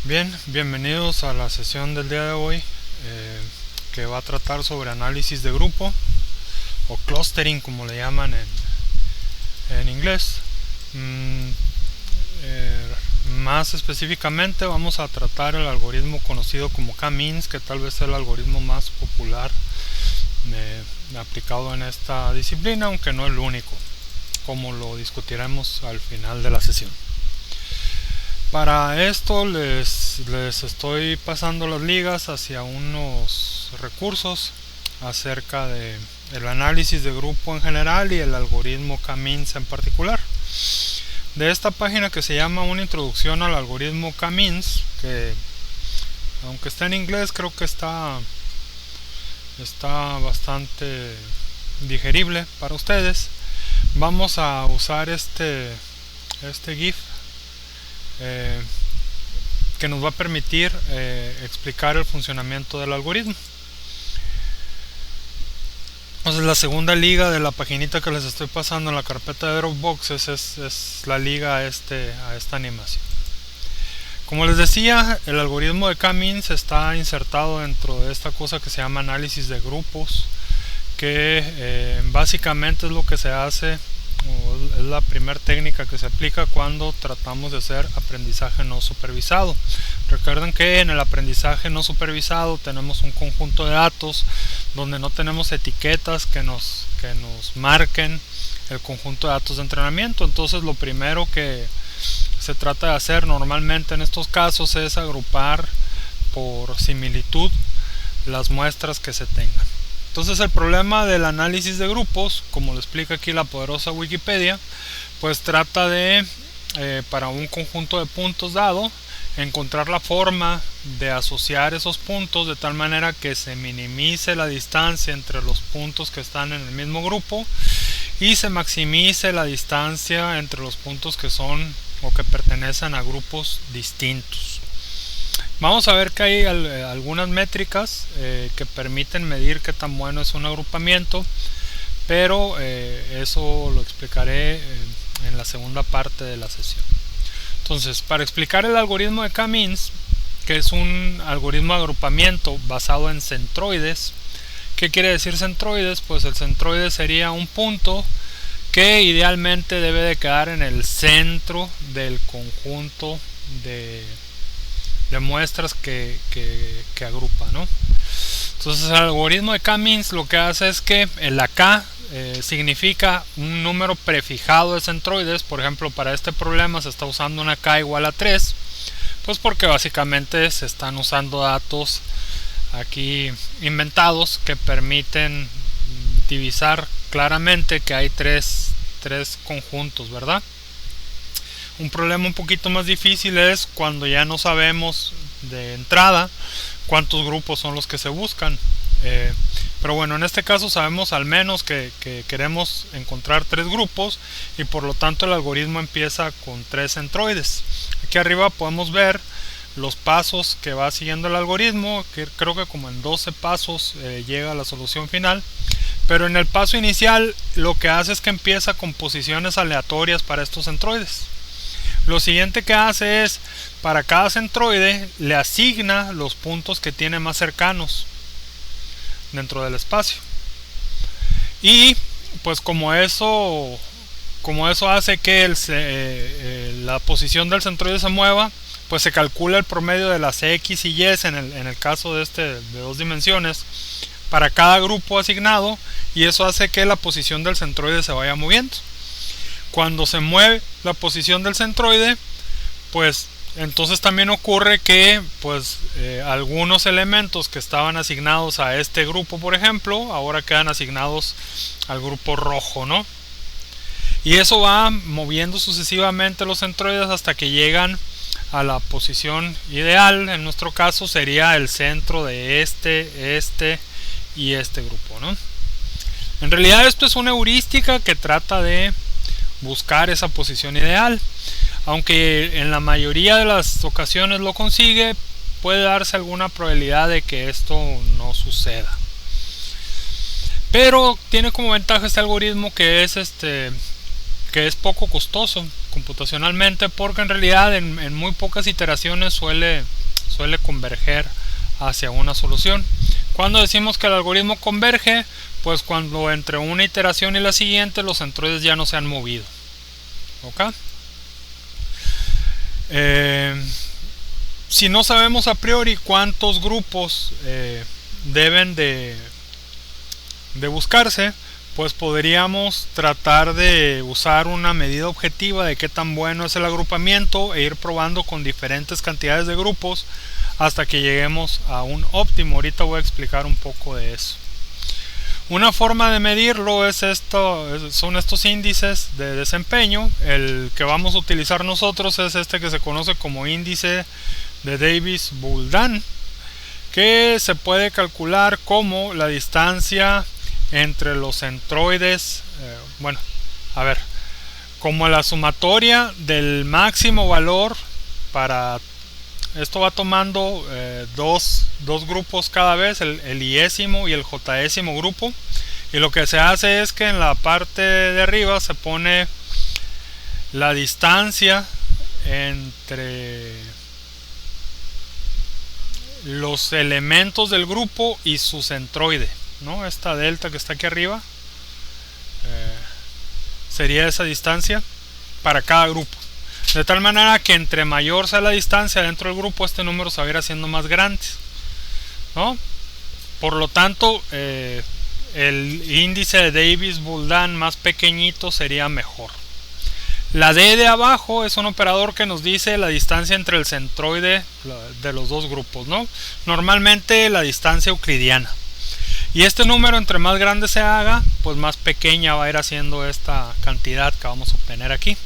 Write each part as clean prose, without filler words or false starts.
Bien, bienvenidos a la sesión del día de hoy, que va a tratar sobre análisis de grupo o clustering, como le llaman en inglés. Mm, Más específicamente vamos a tratar el algoritmo conocido como K-means, que tal vez es el algoritmo más popular aplicado en esta disciplina, aunque no el único, como lo discutiremos al final de la sesión. Para esto les estoy pasando las ligas hacia unos recursos acerca de el análisis de grupo en general y el algoritmo K-means en particular. De esta página que se llama Una introducción al algoritmo K-means, que aunque está en inglés creo que está bastante digerible para ustedes. Vamos a usar este GIF que nos va a permitir explicar el funcionamiento del algoritmo. Entonces la segunda liga de la paginita que les estoy pasando en la carpeta de Dropbox es la liga a esta animación. Como les decía, el algoritmo de K-means está insertado dentro de esta cosa que se llama análisis de grupos, que básicamente es lo que se hace, o es la primera técnica que se aplica cuando tratamos de hacer aprendizaje no supervisado. Recuerden que en el aprendizaje no supervisado tenemos un conjunto de datos donde no tenemos etiquetas que nos marquen el conjunto de datos de entrenamiento. Entonces lo primero que se trata de hacer normalmente en estos casos es agrupar por similitud las muestras que se tengan. Entonces el problema del análisis de grupos, como lo explica aquí la poderosa Wikipedia, pues trata de, para un conjunto de puntos dado, encontrar la forma de asociar esos puntos de tal manera que se minimice la distancia entre los puntos que están en el mismo grupo y se maximice la distancia entre los puntos que son o que pertenecen a grupos distintos. Vamos a ver que hay algunas métricas que permiten medir qué tan bueno es un agrupamiento, pero eso lo explicaré en la segunda parte de la sesión. Entonces, para explicar el algoritmo de K-means, que es un algoritmo de agrupamiento basado en centroides. ¿Qué quiere decir centroides? Pues el centroide sería un punto que idealmente debe de quedar en el centro del conjunto de muestras que agrupa, ¿no? Entonces el algoritmo de K-means lo que hace es que la K significa un número prefijado de centroides. Por ejemplo, para este problema se está usando una K igual a 3, pues porque básicamente se están usando datos aquí inventados que permiten divisar claramente que hay tres conjuntos, ¿verdad? Un problema un poquito más difícil es cuando ya no sabemos de entrada cuántos grupos son los que se buscan. Pero bueno, en este caso sabemos al menos que queremos encontrar 3 grupos y por lo tanto el algoritmo empieza con 3 centroides. Aquí arriba podemos ver los pasos que va siguiendo el algoritmo, que creo que como en 12 pasos llega a la solución final. Pero en el paso inicial lo que hace es que empieza con posiciones aleatorias para estos centroides. Lo siguiente que hace es, para cada centroide le asigna los puntos que tiene más cercanos dentro del espacio. Y pues como eso hace que la posición del centroide se mueva, pues se calcula el promedio de las X y Y en el caso de 2 dimensiones para cada grupo asignado, y eso hace que la posición del centroide se vaya moviendo. Cuando se mueve la posición del centroide, pues entonces también ocurre que pues algunos elementos que estaban asignados a este grupo, por ejemplo, ahora quedan asignados al grupo rojo, ¿no? Y eso va moviendo sucesivamente los centroides hasta que llegan a la posición ideal. En nuestro caso sería el centro de este y este grupo, ¿no? En realidad esto es una heurística que trata de buscar esa posición ideal. Aunque en la mayoría de las ocasiones lo consigue, puede darse alguna probabilidad de que esto no suceda. Pero tiene como ventaja este algoritmo que es poco costoso. computacionalmente, porque en realidad en muy pocas iteraciones suele converger hacia una solución. Cuando decimos que el algoritmo converge, pues cuando entre una iteración y la siguiente los centroides ya no se han movido. ¿Ok? Si no sabemos a priori cuántos grupos deben de buscarse, pues podríamos tratar de usar una medida objetiva de qué tan bueno es el agrupamiento e ir probando con diferentes cantidades de grupos hasta que lleguemos a un óptimo. Ahorita voy a explicar un poco de eso. Una forma de medirlo son estos índices de desempeño. El que vamos a utilizar nosotros es este que se conoce como índice de Davis-Bouldin, que se puede calcular como la distancia entre los centroides, como la sumatoria del máximo valor para... Esto va tomando dos grupos cada vez, el iésimo y el jésimo grupo, y lo que se hace es que en la parte de arriba se pone la distancia entre los elementos del grupo y su centroide, ¿no? Esta delta que está aquí arriba sería esa distancia para cada grupo. De tal manera que entre mayor sea la distancia dentro del grupo, este número se va a ir haciendo más grande, ¿no? Por lo tanto, el índice de Davis-Bouldin más pequeñito sería mejor. La D de abajo es un operador que nos dice la distancia entre el centroide de los dos grupos, ¿no? Normalmente la distancia euclidiana. Y este número, entre más grande se haga, pues más pequeña va a ir haciendo esta cantidad que vamos a obtener aquí.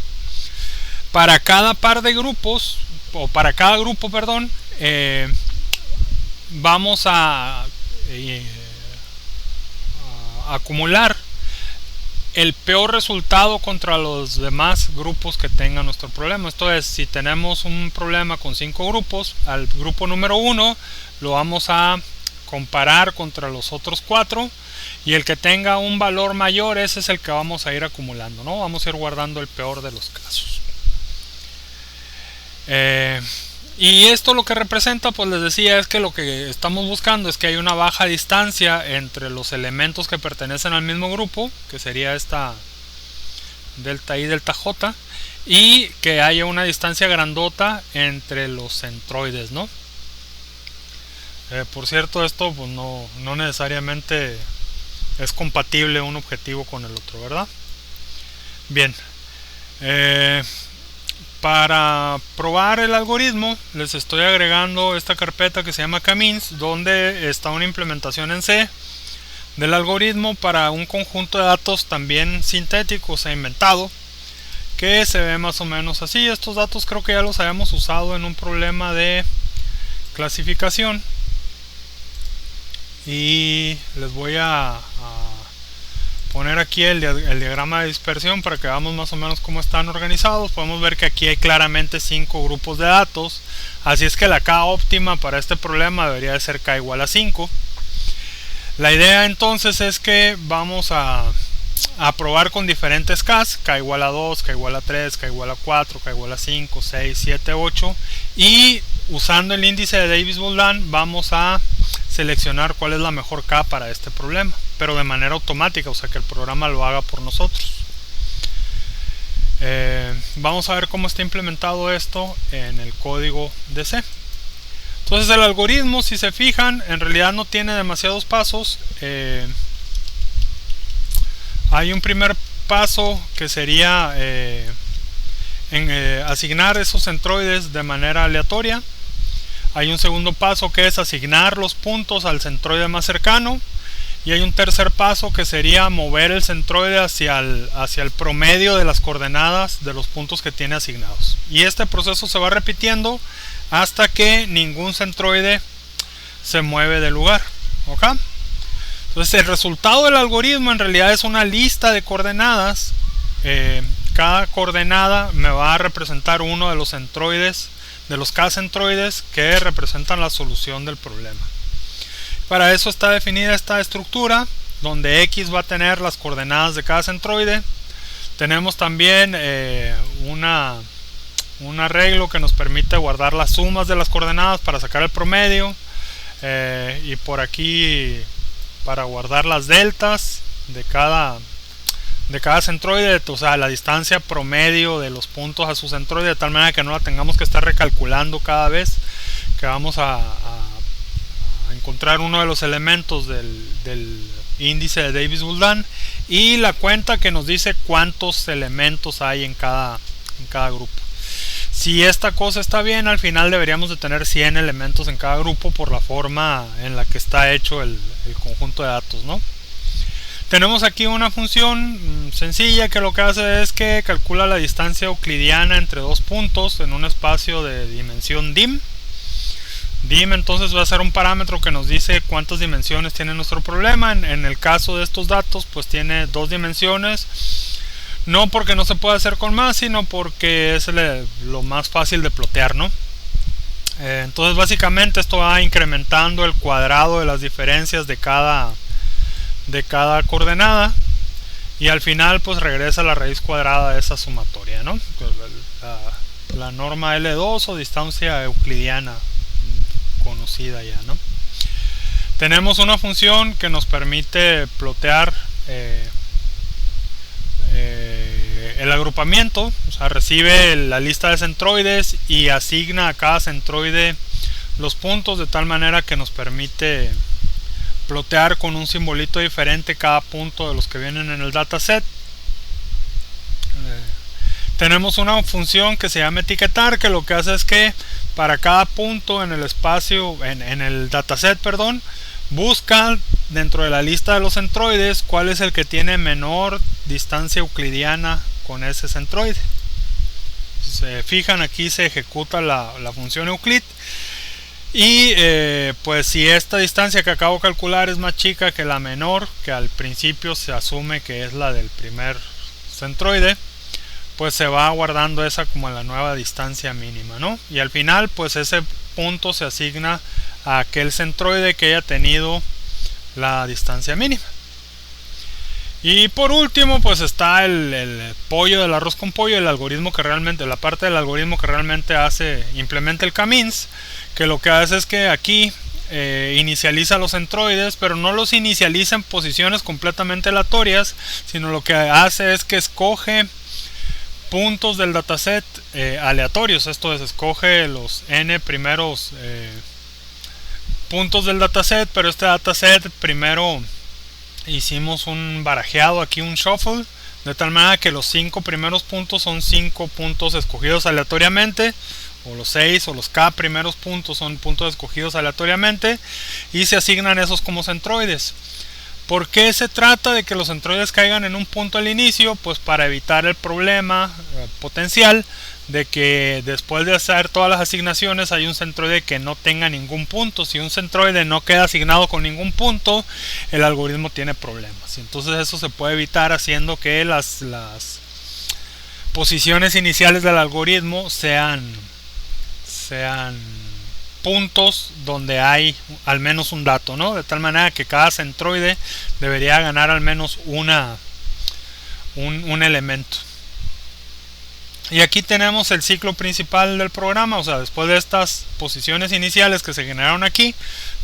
Para cada par de grupos, o para cada grupo, perdón, vamos a acumular el peor resultado contra los demás grupos que tengan nuestro problema. Esto es, si tenemos un problema con 5 grupos, al grupo número 1 lo vamos a comparar contra los otros 4, y el que tenga un valor mayor, ese es el que vamos a ir acumulando, ¿no? Vamos a ir guardando el peor de los casos. Y esto lo que representa, pues les decía, es que lo que estamos buscando es que hay una baja distancia entre los elementos que pertenecen al mismo grupo, que sería esta delta I, delta J, y que haya una distancia grandota entre los centroides, ¿no? Por cierto, esto pues no necesariamente es compatible un objetivo con el otro, ¿verdad? Bien. Para probar el algoritmo les estoy agregando esta carpeta que se llama K-means, donde está una implementación en C del algoritmo para un conjunto de datos también sintéticos e inventado, que se ve más o menos así. Estos datos creo que ya los habíamos usado en un problema de clasificación, y les voy a poner aquí el diagrama de dispersión para que veamos más o menos cómo están organizados. Podemos ver que aquí hay claramente 5 grupos de datos, así es que la K óptima para este problema debería de ser K igual a 5. La idea entonces es que vamos a probar con diferentes Ks, K igual a 2, K igual a 3, K igual a 4, K igual a 5, 6, 7, 8, y usando el índice de Davis-Bouldin vamos a seleccionar cuál es la mejor K para este problema, pero de manera automática, o sea que el programa lo haga por nosotros. Vamos a ver cómo está implementado esto en el código de C. Entonces el algoritmo, si se fijan, en realidad no tiene demasiados pasos. Hay un primer paso que sería asignar esos centroides de manera aleatoria. Hay un segundo paso que es asignar los puntos al centroide más cercano, y hay un tercer paso que sería mover el centroide hacia el promedio de las coordenadas de los puntos que tiene asignados, y este proceso se va repitiendo hasta que ningún centroide se mueve del lugar. ¿Ok? Entonces el resultado del algoritmo en realidad es una lista de coordenadas. Cada coordenada me va a representar uno de los centroides, de los K centroides que representan la solución del problema. Para eso está definida esta estructura, donde X va a tener las coordenadas de cada centroide. Tenemos también un arreglo que nos permite guardar las sumas de las coordenadas para sacar el promedio, y por aquí para guardar las deltas de cada centroide, o sea, la distancia promedio de los puntos a su centroide, de tal manera que no la tengamos que estar recalculando cada vez que vamos a encontrar uno de los elementos del índice de Davis-Bouldin, y la cuenta que nos dice cuántos elementos hay en cada grupo. Si esta cosa está bien, al final deberíamos de tener 100 elementos en cada grupo por la forma en la que está hecho el conjunto de datos, ¿no? Tenemos aquí una función sencilla que lo que hace es que calcula la distancia euclidiana entre dos puntos en un espacio de dimensión dim. Dim entonces va a ser un parámetro que nos dice cuántas dimensiones tiene nuestro problema. En el caso de estos datos, pues tiene 2 dimensiones. No porque no se pueda hacer con más, sino porque es lo más fácil de plotear, ¿no? Entonces básicamente esto va incrementando el cuadrado de las diferencias de cada coordenada, y al final pues regresa la raíz cuadrada de esa sumatoria, ¿no? La norma L2 o distancia euclidiana conocida ya, ¿no? Tenemos una función que nos permite plotear el agrupamiento, o sea, recibe la lista de centroides y asigna a cada centroide los puntos de tal manera que nos permite plotear con un simbolito diferente cada punto de los que vienen en el dataset. Tenemos una función que se llama etiquetar, que lo que hace es que para cada punto en el espacio, en el dataset, perdón, busca dentro de la lista de los centroides cuál es el que tiene menor distancia euclidiana con ese centroide. Si se fijan, aquí se ejecuta la función Euclid, y pues si esta distancia que acabo de calcular es más chica que la menor, que al principio se asume que es la del primer centroide, pues se va guardando esa como la nueva distancia mínima, ¿no? Y al final pues ese punto se asigna a aquel centroide que haya tenido la distancia mínima. Y por último pues está el pollo del arroz con pollo, el algoritmo que realmente, la parte del algoritmo que realmente implementa el K-means, que lo que hace es que aquí inicializa los centroides, pero no los inicializa en posiciones completamente aleatorias, sino lo que hace es que escoge puntos del dataset aleatorios. Esto es, escoge los n primeros puntos del dataset, pero este dataset primero hicimos un barajeado, aquí un shuffle, de tal manera que los 5 primeros puntos son 5 puntos escogidos aleatoriamente, o los 6 o los k primeros puntos son puntos escogidos aleatoriamente, y se asignan esos como centroides. ¿Por qué se trata de que los centroides caigan en un punto al inicio? Pues para evitar el problema potencial de que después de hacer todas las asignaciones hay un centroide que no tenga ningún punto. Si un centroide no queda asignado con ningún punto, el algoritmo tiene problemas. Entonces eso se puede evitar haciendo que las posiciones iniciales del algoritmo sean puntos donde hay al menos un dato, ¿no? De tal manera que cada centroide debería ganar al menos un elemento. Y aquí tenemos el ciclo principal del programa, o sea, después de estas posiciones iniciales que se generaron aquí,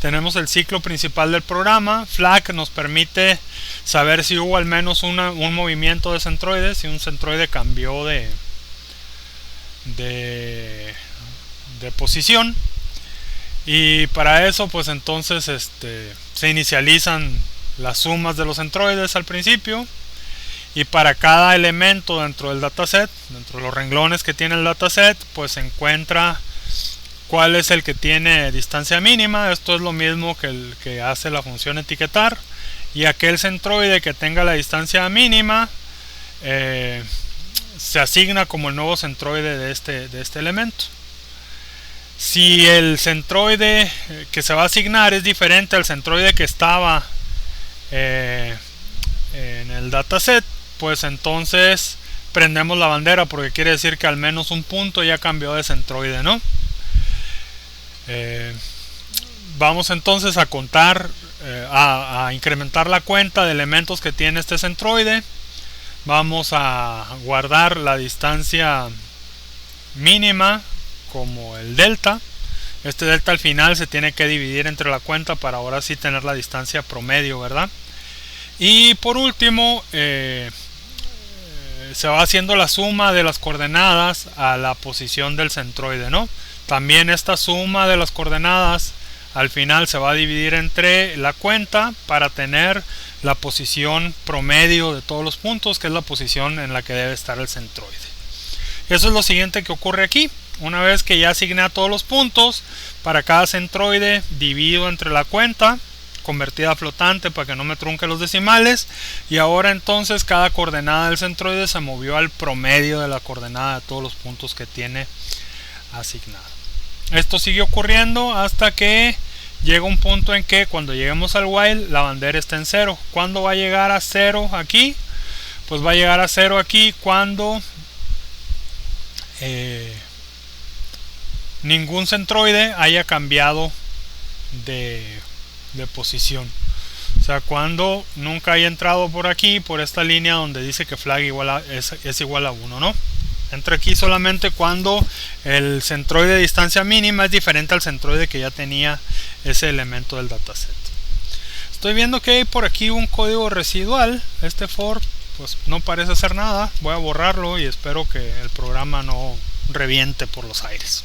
tenemos el ciclo principal del programa. Flag nos permite saber si hubo al menos un movimiento de centroides, si un centroide cambió de posición. Y para eso pues entonces se inicializan las sumas de los centroides al principio, y para cada elemento dentro del dataset, dentro de los renglones que tiene el dataset, pues se encuentra cuál es el que tiene distancia mínima. Esto es lo mismo que el que hace la función etiquetar, y aquel centroide que tenga la distancia mínima se asigna como el nuevo centroide de este elemento. Si el centroide que se va a asignar es diferente al centroide que estaba en el dataset, pues entonces prendemos la bandera, porque quiere decir que al menos un punto ya cambió de centroide, ¿no? Vamos entonces a contar, a incrementar la cuenta de elementos que tiene este centroide. vamos a guardar la distancia mínima como el delta. Este delta al final se tiene que dividir entre la cuenta para ahora sí tener la distancia promedio, ¿verdad? Y por último se va haciendo la suma de las coordenadas a la posición del centroide, ¿no? También esta suma de las coordenadas al final se va a dividir entre la cuenta para tener la posición promedio de todos los puntos, que es la posición en la que debe estar el centroide. Eso es lo siguiente que ocurre aquí. Una vez que ya asigné a todos los puntos, para cada centroide divido entre la cuenta convertida a flotante para que no me trunque los decimales, y ahora entonces cada coordenada del centroide se movió al promedio de la coordenada de todos los puntos que tiene asignado. Esto sigue ocurriendo hasta que llega un punto en que cuando lleguemos al while la bandera está en 0. ¿Cuándo va a llegar a 0 aquí? Pues va a llegar a 0 aquí cuando ningún centroide haya cambiado de posición. O sea, cuando nunca haya entrado por aquí, por esta línea donde dice que flag es igual a 1, ¿no? Entra aquí solamente cuando el centroide de distancia mínima es diferente al centroide que ya tenía ese elemento del dataset. Estoy viendo que hay por aquí un código residual. Este for pues no parece hacer nada. Voy a borrarlo y espero que el programa no reviente por los aires.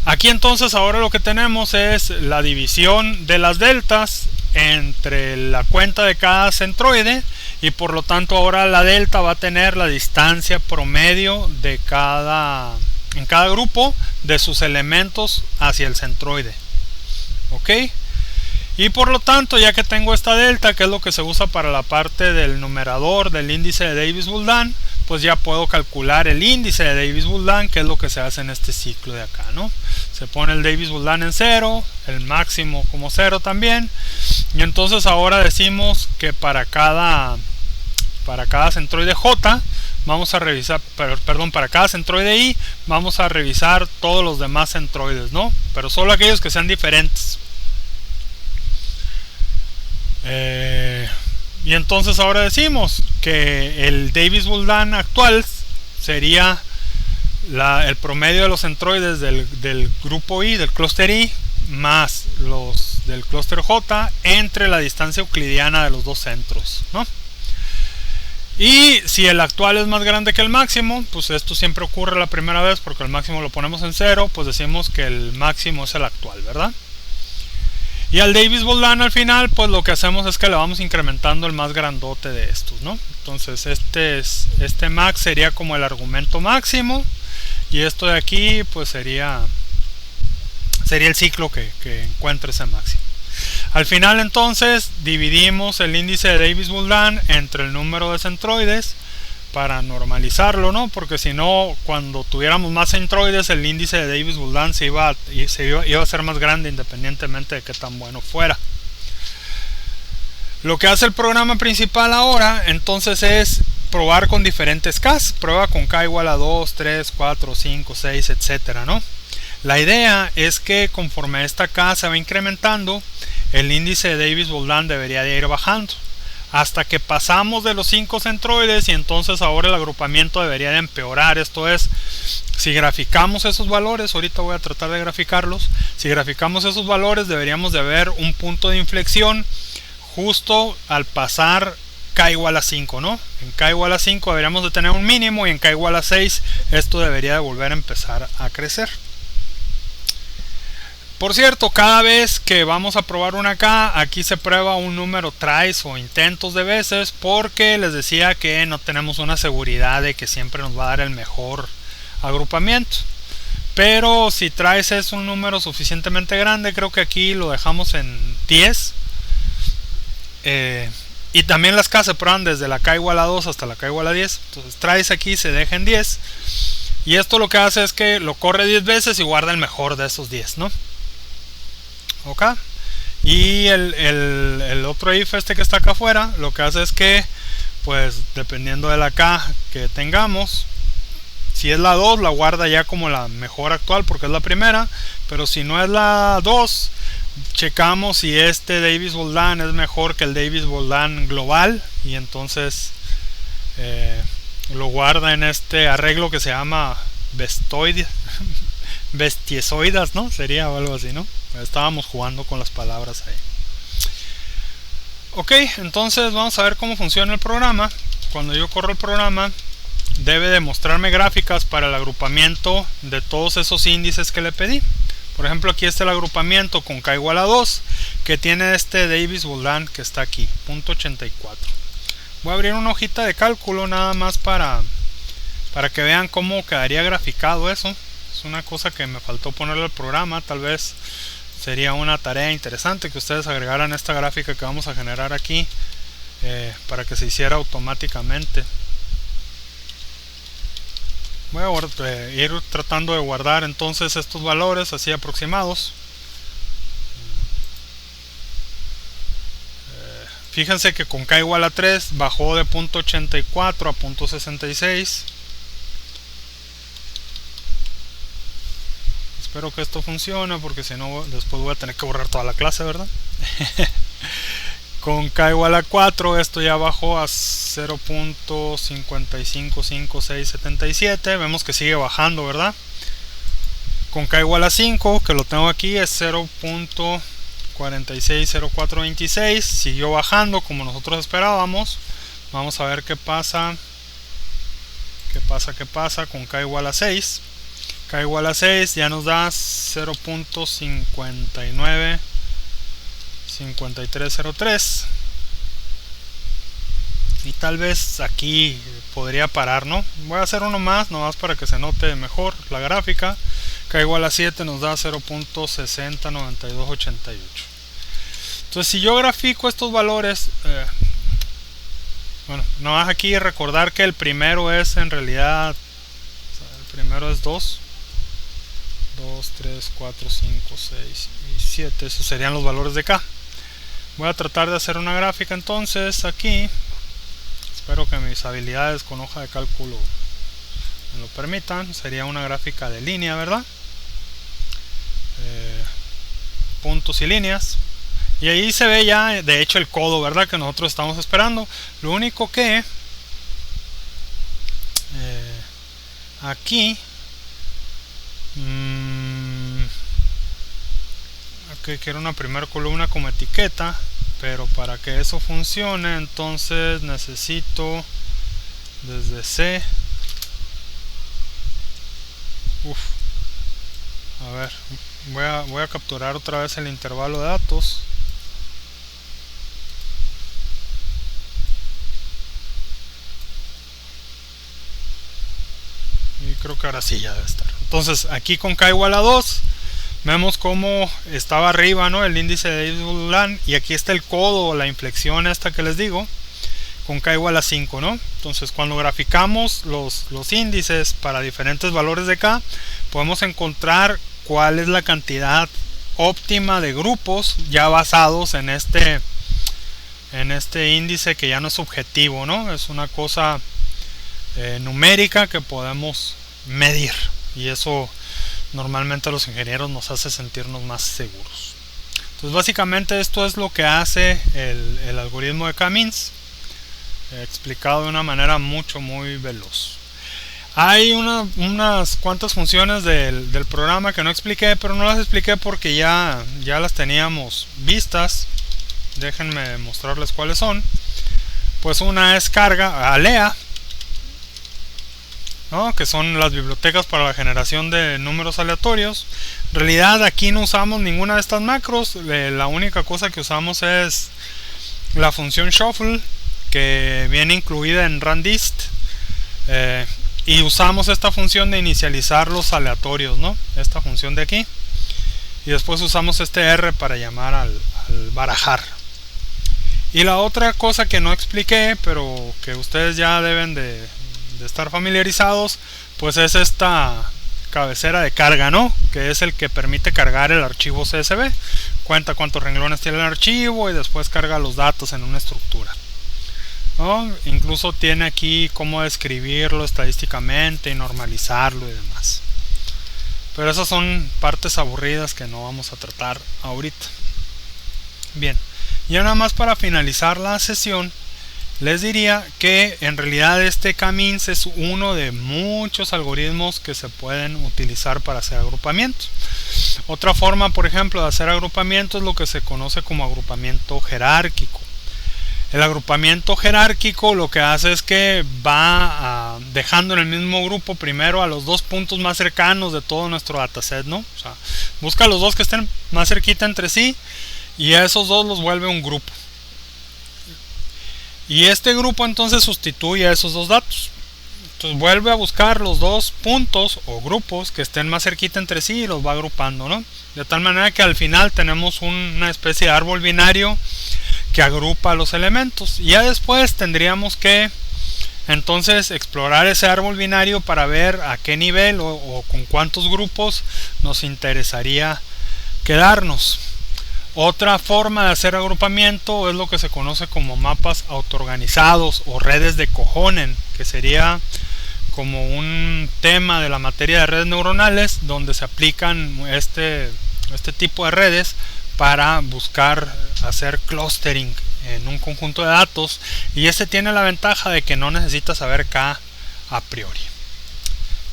Aquí entonces ahora lo que tenemos es la división de las deltas entre la cuenta de cada centroide, y por lo tanto ahora la delta va a tener la distancia promedio de en cada grupo de sus elementos hacia el centroide. ¿Ok? Y por lo tanto, ya que tengo esta delta, que es lo que se usa para la parte del numerador del índice de Davis-Bouldin, pues ya puedo calcular el índice de Davis-Bouldin, que es lo que se hace en este ciclo de acá, ¿no? Se pone el Davis-Bouldin en 0, el máximo como 0 también, y entonces ahora decimos que para cada centroide J vamos a revisar, para cada centroide I vamos a revisar todos los demás centroides, ¿no? Pero solo aquellos que sean diferentes. Y entonces ahora decimos que el Davis-Bouldin actual sería el promedio de los centroides del grupo I, del clúster I, más los del clúster J entre la distancia euclidiana de los dos centros, ¿no? Y si el actual es más grande que el máximo, pues esto siempre ocurre la primera vez porque el máximo lo ponemos en 0, pues decimos que el máximo es el actual, ¿verdad? Y al Davis-Bouldin al final, pues lo que hacemos es que le vamos incrementando el más grandote de estos, ¿no? Entonces este max sería como el argumento máximo, y esto de aquí pues sería el ciclo que encuentre ese máximo. Al final entonces dividimos el índice de Davis-Bouldin entre el número de centroides para normalizarlo, ¿no? Porque si no, cuando tuviéramos más centroides, el índice de Davis-Bouldin iba a ser más grande independientemente de qué tan bueno fuera. Lo que hace el programa principal ahora entonces es probar con diferentes Ks. Prueba con K igual a 2, 3, 4, 5, 6, etcétera, ¿no? La idea es que conforme esta K se va incrementando, el índice de Davis-Bouldin debería de ir bajando hasta que pasamos de los 5 centroides, y entonces ahora el agrupamiento debería de empeorar. Esto es, si graficamos esos valores, ahorita voy a tratar de graficarlos, si graficamos esos valores deberíamos de ver un punto de inflexión justo al pasar K igual a 5, ¿no? En K igual a 5 deberíamos de tener un mínimo, y en K igual a 6 esto debería de volver a empezar a crecer. Por cierto, cada vez que vamos a probar una K, aquí se prueba un número tries o intentos de veces, porque les decía que no tenemos una seguridad de que siempre nos va a dar el mejor agrupamiento. Pero si tries es un número suficientemente grande, creo que aquí lo dejamos en 10. Y también las K se prueban desde la K igual a 2 hasta la K igual a 10. Entonces tries aquí se deja en 10. Y esto lo que hace es que lo corre 10 veces y guarda el mejor de esos 10, ¿no? Ok, y el otro if que está acá afuera lo que hace es que, pues dependiendo de la K que tengamos, si es la 2 la guarda ya como la mejor actual porque es la primera, pero si no es la 2, checamos si este Davis-Bouldin es mejor que el Davis-Bouldin global, y entonces lo guarda en este arreglo que se llama bestiezoidas, ¿no? Sería o algo así, ¿no? Estábamos jugando con las palabras ahí. Ok, entonces vamos a ver cómo funciona el programa. Cuando yo corro el programa, debe de mostrarme gráficas para el agrupamiento de todos esos índices que le pedí. Por ejemplo, aquí está el agrupamiento con k igual a 2, que tiene este Davis-Boolean que está aquí, .84. Voy a abrir una hojita de cálculo nada más para que vean cómo quedaría graficado eso. Es una cosa que me faltó ponerle al programa. Tal vez sería una tarea interesante que ustedes agregaran esta gráfica que vamos a generar aquí, para que se hiciera automáticamente. Voy a ir tratando de guardar entonces estos valores así aproximados. Fíjense que con k igual a 3 bajó de .84 a .66. Espero que esto funcione, porque si no después voy a tener que borrar toda la clase, ¿verdad? Con k igual a 4 esto ya bajó a 0.555677. Vemos que sigue bajando, ¿verdad? Con k igual a 5, que lo tengo aquí, es 0.460426. Siguió bajando como nosotros esperábamos. Vamos a ver qué pasa. ¿Qué pasa con k igual a 6? K igual a 6 ya nos da 0.595303. Y tal vez aquí podría parar, ¿no? Voy a hacer uno más, nomás para que se note mejor la gráfica. K igual a 7 nos da 0.609288. Entonces, si yo grafico estos valores, bueno, nomás aquí recordar que el primero es en realidad, el primero es 2, 3, 4, 5, 6 y 7. Esos serían los valores de K. Voy a tratar de hacer una gráfica entonces aquí. Espero que mis habilidades con hoja de cálculo me lo permitan. Sería una gráfica de línea, ¿verdad? Puntos y líneas. Y ahí se ve ya, de hecho, el codo, ¿verdad? Que nosotros estamos esperando. Lo único que aquí aquí quiero una primera columna como etiqueta, pero para que eso funcione entonces necesito desde C. A ver, voy a capturar otra vez el intervalo de datos. Y creo que ahora sí ya debe estar. Entonces aquí con k igual a 2 vemos cómo estaba arriba, ¿no?, el índice de Davis-Boolean, y aquí está el codo o la inflexión esta que les digo, con k igual a 5, ¿no? Entonces cuando graficamos los índices para diferentes valores de k, podemos encontrar cuál es la cantidad óptima de grupos ya basados en este índice, que ya no es subjetivo, ¿no? Es una cosa numérica que podemos medir, y eso normalmente a los ingenieros nos hace sentirnos más seguros. Entonces básicamente esto es lo que hace el algoritmo de K-means, explicado de una manera muy veloz. Hay unas cuantas funciones del programa que no expliqué, pero no las expliqué porque ya las teníamos vistas. Déjenme mostrarles cuáles son. Pues una es carga, alea, ¿no?, que son las bibliotecas para la generación de números aleatorios. En realidad aquí no usamos ninguna de estas macros. La única cosa que usamos es la función shuffle, que viene incluida en randist, y usamos esta función de inicializar los aleatorios, ¿no?, esta función de aquí, y después usamos este R para llamar al barajar. Y la otra cosa que no expliqué, pero que ustedes ya deben de estar familiarizados, pues es esta cabecera de carga, ¿no?, que es el que permite cargar el archivo CSV. Cuenta cuántos renglones tiene el archivo y después carga los datos en una estructura, ¿no? Incluso tiene aquí cómo describirlo estadísticamente y normalizarlo y demás. Pero esas son partes aburridas que no vamos a tratar ahorita. Bien, ya nada más para finalizar la sesión, les diría que en realidad este K-means es uno de muchos algoritmos que se pueden utilizar para hacer agrupamientos. Otra forma, por ejemplo, de hacer agrupamientos es lo que se conoce como agrupamiento jerárquico. El agrupamiento jerárquico lo que hace es que va dejando en el mismo grupo primero a los dos puntos más cercanos de todo nuestro dataset, ¿no? O sea, busca los dos que estén más cerquita entre sí y a esos dos los vuelve un grupo. Y este grupo entonces sustituye a esos dos datos. Entonces vuelve a buscar los dos puntos o grupos que estén más cerquita entre sí y los va agrupando, ¿no? De tal manera que al final tenemos una especie de árbol binario que agrupa los elementos. Y ya después tendríamos que entonces explorar ese árbol binario para ver a qué nivel o con cuántos grupos nos interesaría quedarnos. Otra forma de hacer agrupamiento es lo que se conoce como mapas autoorganizados o redes de Kohonen, que sería como un tema de la materia de redes neuronales donde se aplican este tipo de redes para buscar hacer clustering en un conjunto de datos, y este tiene la ventaja de que no necesita saber K a priori.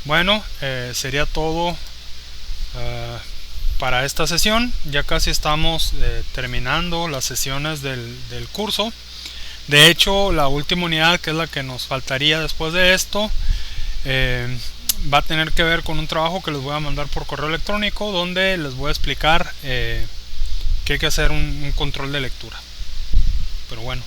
Bueno, sería todo para esta sesión. Ya casi estamos terminando las sesiones del curso. De hecho, la última unidad, que es la que nos faltaría después de esto, va a tener que ver con un trabajo que les voy a mandar por correo electrónico, donde les voy a explicar que hay que hacer un control de lectura. Pero bueno,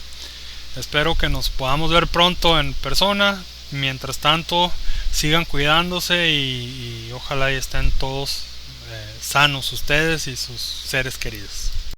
espero que nos podamos ver pronto en persona. Mientras tanto, sigan cuidándose y ojalá y estén todos sanos ustedes y sus seres queridos.